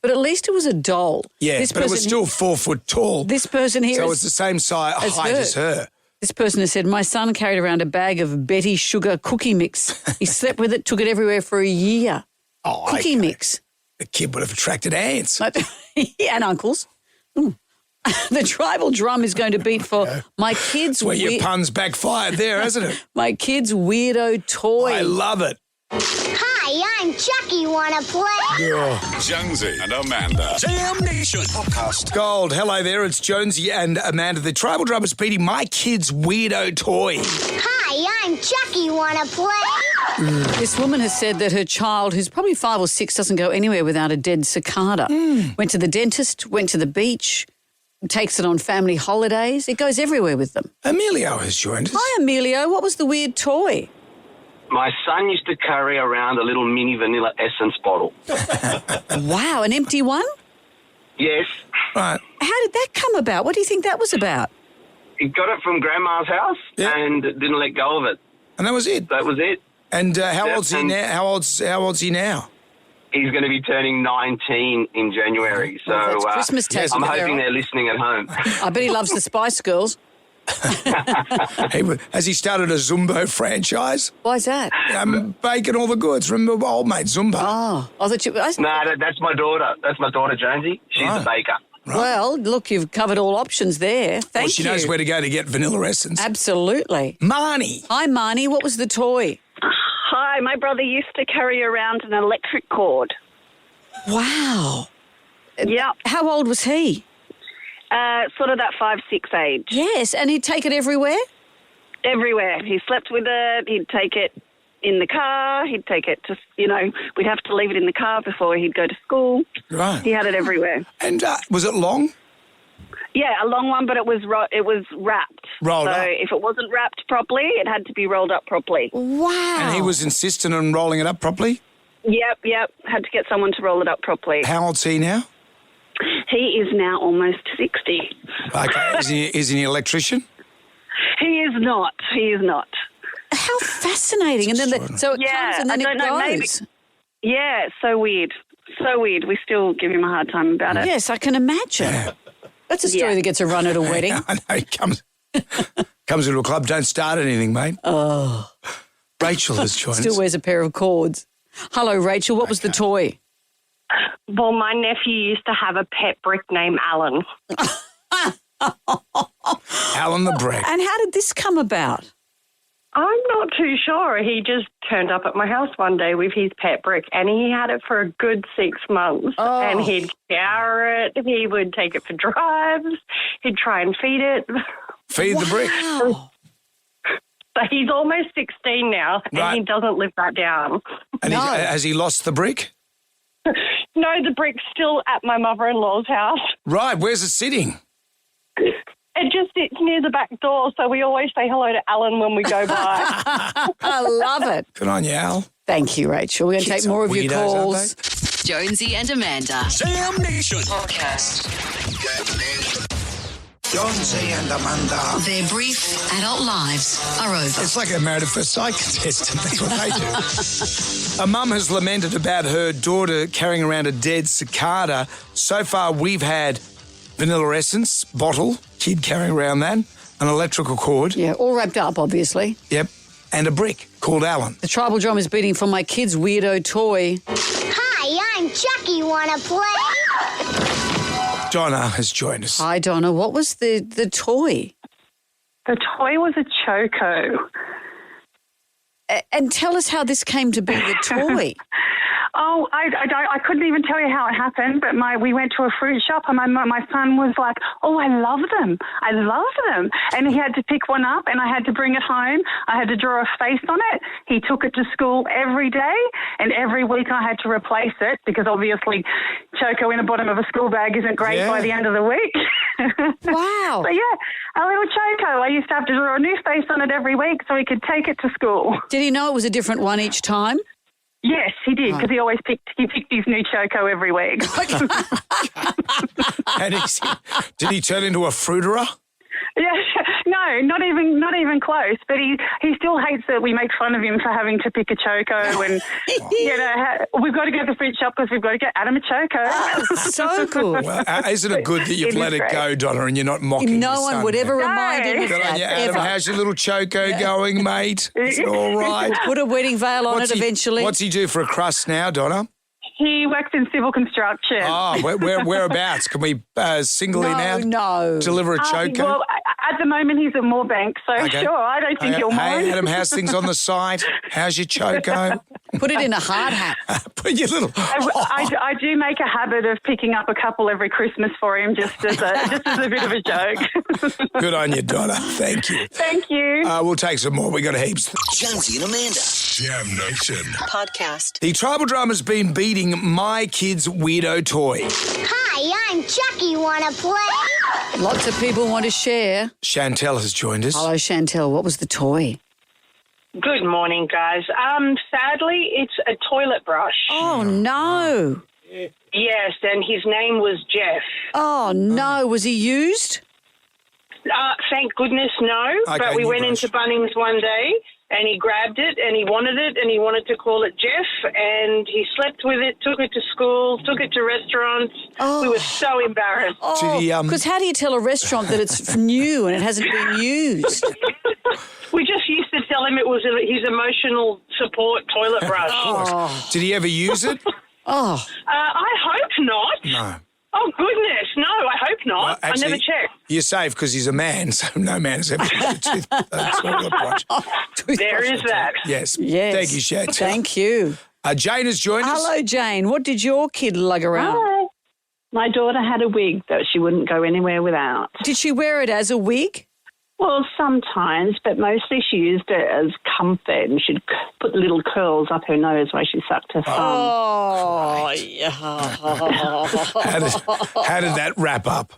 But at least it was a doll. Yeah, but it was still 4 foot tall. This person here So is- it's the same height as her. This person has said, my son carried around a bag of Betty Sugar cookie mix. He slept with it, took it everywhere for a year. Oh, cookie mix. The kid would have attracted ants. And uncles. Ooh. The tribal drum is going to beat for my kids' Where your pun's backfired there, hasn't it? My kid's weirdo toy. I love it. Hi, I'm Chucky. Wanna play? Jonesy and Amanda. Jam Nation podcast. Gold, hello there. It's Jonesy and Amanda. The tribal drum is beating my kid's weirdo toy. Hi, I'm Chucky. Wanna play? This woman has said that her child, who's probably 5 or 6, doesn't go anywhere without a dead cicada. Went to the dentist, went to the beach, takes it on family holidays. It goes everywhere with them. Emilio has joined us. Hi, Emilio. What was the weird toy? My son used to carry around a little mini vanilla essence bottle. Wow, an empty one? Yes. Right. How did that come about? What do you think that was about? He got it from Grandma's house and didn't let go of it. And that was it? That was it. And how old's he now? How old's he now? He's going to be turning 19 in January. So that's Christmas taste, I'm Sarah. hoping they're listening at home. I bet he loves the Spice Girls. Has he started a Zumbo franchise? Why's that? Baking all the goods. Remember old mate Zumba? Oh, I thought you... No, that's my daughter. That's my daughter, Jonesy. She's a baker. Right. Well, look, you've covered all options there. Thank She you. knows where to go to get vanilla essence. Absolutely. Marnie. Hi, Marnie. What was the toy? Hi, my brother used to carry around an electric cord. Wow. Yeah. How old was he? Sort of that 5-6 age. Yes, and he'd take it everywhere? Everywhere. He slept with it. He'd take it in the car. He'd take it to, we'd have to leave it in the car before he'd go to school. Right. He had it everywhere. And was it long? Yeah, a long one, but it was wrapped. Rolled up. So if it wasn't wrapped properly, it had to be rolled up properly. Wow. And he was insistent on rolling it up properly? Yep. Had to get someone to roll it up properly. How old's he now? He is now almost 60. Okay. Is he an electrician? He is not. How fascinating. And then comes and then it goes. Maybe, yeah, so weird. So weird. We still give him a hard time about it. Yes, I can imagine. Yeah. That's a story that gets a run at a wedding. I know. He comes into a club, don't start anything, mate. Oh. Rachel has joined us. Still wears a pair of cords. Hello, Rachel. What was the toy? Well, my nephew used to have a pet brick named Alan. Alan the brick. And how did this come about? I'm not too sure. He just turned up at my house one day with his pet brick, and he had it for a good 6 months. Oh. And he'd shower it. He would take it for drives. He'd try and feed it. Feed the brick. So he's almost 16 now, and Right. he doesn't live that down. And has he lost the brick? No, the brick's still at my mother-in-law's house. Right. Where's it sitting? It just sits near the back door, so we always say hello to Alan when we go by. I love it. Good on you, Al. Thank you, Rachel. We're going to take more of your calls. Jonesy and Amanda. Jam Nation. Podcast. Jonesy and Amanda. Their brief adult lives are over. It's like a Married at First Sight contestant. That's what they do. A mum has lamented about her daughter carrying around a dead cicada. So far, we've had vanilla essence, bottle, kid carrying around that, an electrical cord. Yeah, all wrapped up, obviously. Yep. And a brick called Alan. The tribal drum is beating for my kid's weirdo toy. Hi, I'm Chucky. Wanna play? Donna has joined us. Hi, Donna. What was the toy? The toy was a choco. And tell us how this came to be the toy. Oh, I couldn't even tell you how it happened, but we went to a fruit shop and my son was like, oh, I love them. And he had to pick one up and I had to bring it home. I had to draw a face on it. He took it to school every day and every week I had to replace it because obviously choco in the bottom of a school bag isn't great by the end of the week. Wow. So, yeah, a little choco. I used to have to draw a new face on it every week so he could take it to school. Did he know it was a different one each time? Yes, he did, because he always picked his new choco every week. And did he turn into a fruiterer? Yeah, no, not even close. But he still hates that we make fun of him for having to pick a choco, and we've got to go to the fruit shop because we've got to get Adam a choco. So cool. Well, isn't it good that you've let it go, Donna, and you're not mocking No your one son would ever there? remind him of Good on that, you, Adam. ever. How's your little choco going, mate? Is it all right? Put a wedding veil on it eventually. What's he do for a crust now, Donna? He works in civil construction. Oh, whereabouts? Can we single him out? No. Deliver a choco? Well, at the moment he's at Moorbank, so Okay. sure, I don't think he'll mind. Hey, Adam, how's things on the site? How's your choco? Put it in a hard hat. Put your little... I do make a habit of picking up a couple every Christmas for him just as a bit of a joke. Good on you, Donna. Thank you. Thank you. We'll take some more. We got heaps. Jonesy and Amanda. Jam Nation. Podcast. The tribal drama's been beating my kid's weirdo toy. Hi, I'm Chucky. Wanna play? Lots of people want to share. Chantel has joined us. Hello, Chantel. What was the toy? Good morning, guys. Sadly, it's a toilet brush. Oh, no. Yes, and his name was Jeff. Oh, no. Was he used? Thank goodness, no. Okay, but we new went brush. into Bunnings one day, and he grabbed it, and he wanted to call it Jeff, and he slept with it, took it to school, took it to restaurants. Oh. We were so embarrassed. Because how do you tell a restaurant that it's new and it hasn't been used? We just used to tell him it was his emotional support toilet brush. Did he ever use it? Oh. I hope not. No. Oh, goodness, no, I hope not. Well, actually, I never checked. You're safe because he's a man, so no man has ever used a toilet brush. There is that. Yes. Yes. Thank you, Chantel. Thank you. Jane has joined us. Hello, Jane. What did your kid lug around? Hi. My daughter had a wig that she wouldn't go anywhere without. Did she wear it as a wig? Well, sometimes, but mostly she used it as comfort, and she'd put little curls up her nose while she sucked her thumb. Oh, yeah. How did that wrap up?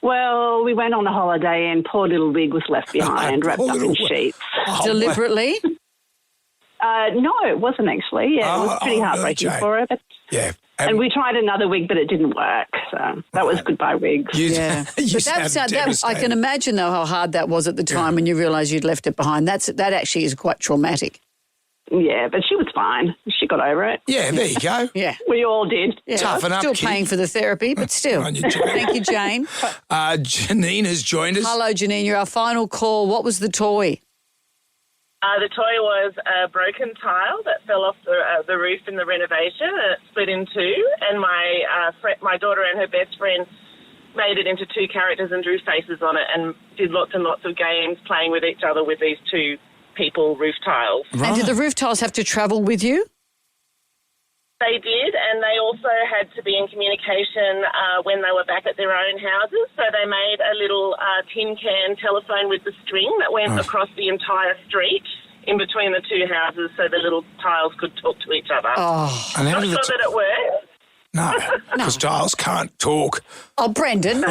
Well, we went on a holiday and poor little wig was left behind, wrapped up in sheets. Deliberately? No, it wasn't actually. Yeah, it was pretty heartbreaking for her. But, yeah. And we tried another wig, but it didn't work. So that was goodbye wigs. Yeah. But I can imagine, though, how hard that was at the time when you realised you'd left it behind. That actually is quite traumatic. Yeah, but she was fine. She got over it. Yeah, there you go. Yeah. We all did. Yeah. Toughen up, Still kid. paying for the therapy, but still. On you, Jane. Thank you, Jane. Janine has joined us. Hello, Janine. You're our final call. What was the toy? The toy was a broken tile that fell off the roof in the renovation, and it split in two. And my daughter and her best friend made it into two characters and drew faces on it, and did lots and lots of games playing with each other with these two people roof tiles. Right. And did the roof tiles have to travel with you? They did, and they also had to be in communication when they were back at their own houses. So they made a little tin can telephone with the string that went across the entire street in between the two houses, so the little tiles could talk to each other. Oh, and Not sure that it worked. No, because tiles can't talk. Oh, Brendan.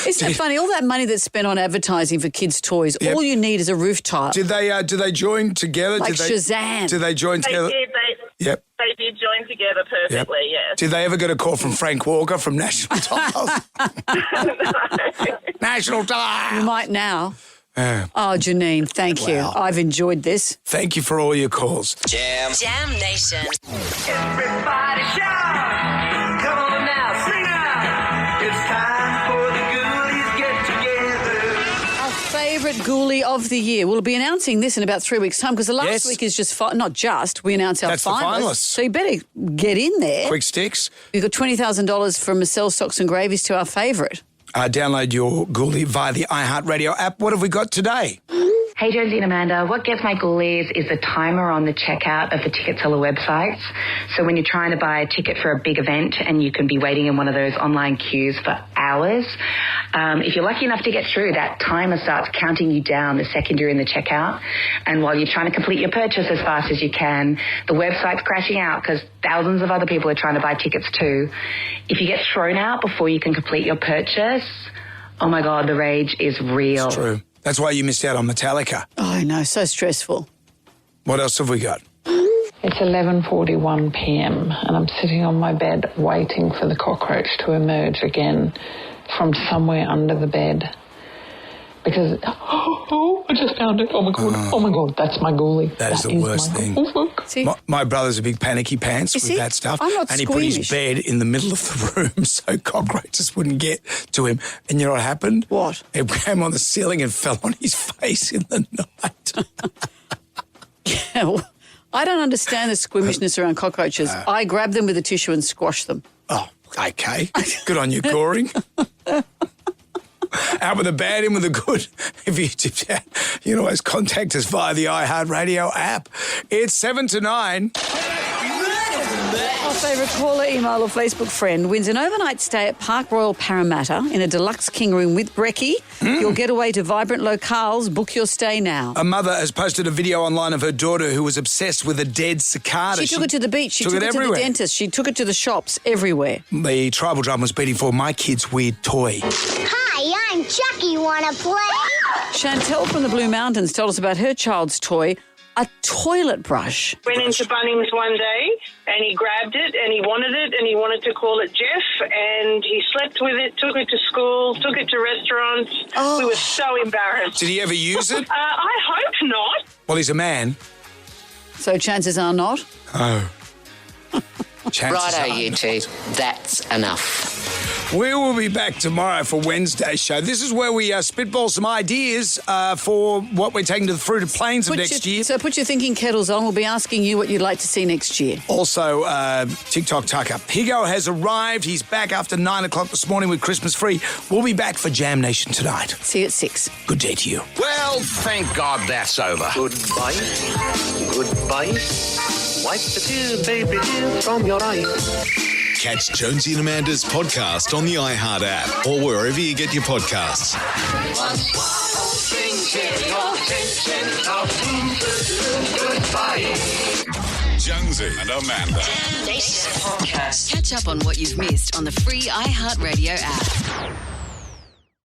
Isn't it funny? All that money that's spent on advertising for kids' toys, all you need is a roof tile. Did they join together? Like Shazam. Did they join together? They did. Yep. They did join together perfectly, yes. Did they ever get a call from Frank Walker from National Tiles? National Tiles. You might now. Yeah. Oh, Janine, thank you. I've enjoyed this. Thank you for all your calls. Jam Nation. Everybody shout! Come on now, sing out! It's time for the Ghoulies get together. Our favourite ghoulie of the year. We'll be announcing this in about 3 weeks' time because the last week is just we announced our That's the finalists. finalists. So you better get in there. Quick sticks. We've got $20,000 from Marcel Stocks and Gravies to our favourite. Download your Ghoulie via the iHeartRadio app. What have we got today? Hey, Josie and Amanda. What gets my ghoulies is the timer on the checkout of the ticket seller websites. So when you're trying to buy a ticket for a big event and you can be waiting in one of those online queues for hours, if you're lucky enough to get through, that timer starts counting you down the second you're in the checkout. And while you're trying to complete your purchase as fast as you can, the website's crashing out because thousands of other people are trying to buy tickets too. If you get thrown out before you can complete your purchase, oh my God, the rage is real. It's true. That's why you missed out on Metallica. Oh, I know, so stressful. What else have we got? It's 11:41 p.m. and I'm sitting on my bed waiting for the cockroach to emerge again from somewhere under the bed. Because, I just found it. Oh, my God, that's my ghoulie. That is the worst thing. My brother's a big panicky pants with that stuff. I'm not and he put his bed in the middle of the room so cockroaches wouldn't get to him. And you know what happened? What? It came on the ceiling and fell on his face in the night. Yeah, well, I don't understand the squeamishness around cockroaches. I grab them with a tissue and squash them. Oh, okay. Good on you, Goring. Out with a bad, in with a good. If you tipped out, you can always contact us via the iHeartRadio app. It's 7 to 9. Our favourite caller, email or Facebook friend wins an overnight stay at Park Royal Parramatta in a deluxe king room with brekkie. Your getaway to vibrant locales. Book your stay now. A mother has posted a video online of her daughter who was obsessed with a dead cicada. She took it to the beach. She took it to everywhere. the dentist. She took it to the shops everywhere. The tribal drum was beating for my kid's weird toy. Hi, I'm Chucky. Wanna play? Chantel from the Blue Mountains told us about her child's toy, a toilet brush. Went into Bunnings one day and he grabbed it and he wanted to call it Jeff, and he slept with it, took it to school, took it to restaurants. We were so embarrassed. Did he ever use it? I hope not. Well, he's a man. So chances are not. Oh. Righto, you two. That's enough. We will be back tomorrow for Wednesday's show. This is where we spitball some ideas for what we're taking to the Fruited Plains of next year. So put your thinking kettles on. We'll be asking you what you'd like to see next year. Also, TikTok Tucker. Higo has arrived. He's back after 9 o'clock this morning with Christmas Free. We'll be back for Jam Nation tonight. See you at 6. Good day to you. Well, thank God that's over. Goodbye. Goodbye. Wipe the tears, baby, dear, from your eyes. Catch Jonesy and Amanda's podcast on the iHeart app or wherever you get your podcasts. Jonesy and Amanda. Catch up on what you've missed on the free iHeartRadio app.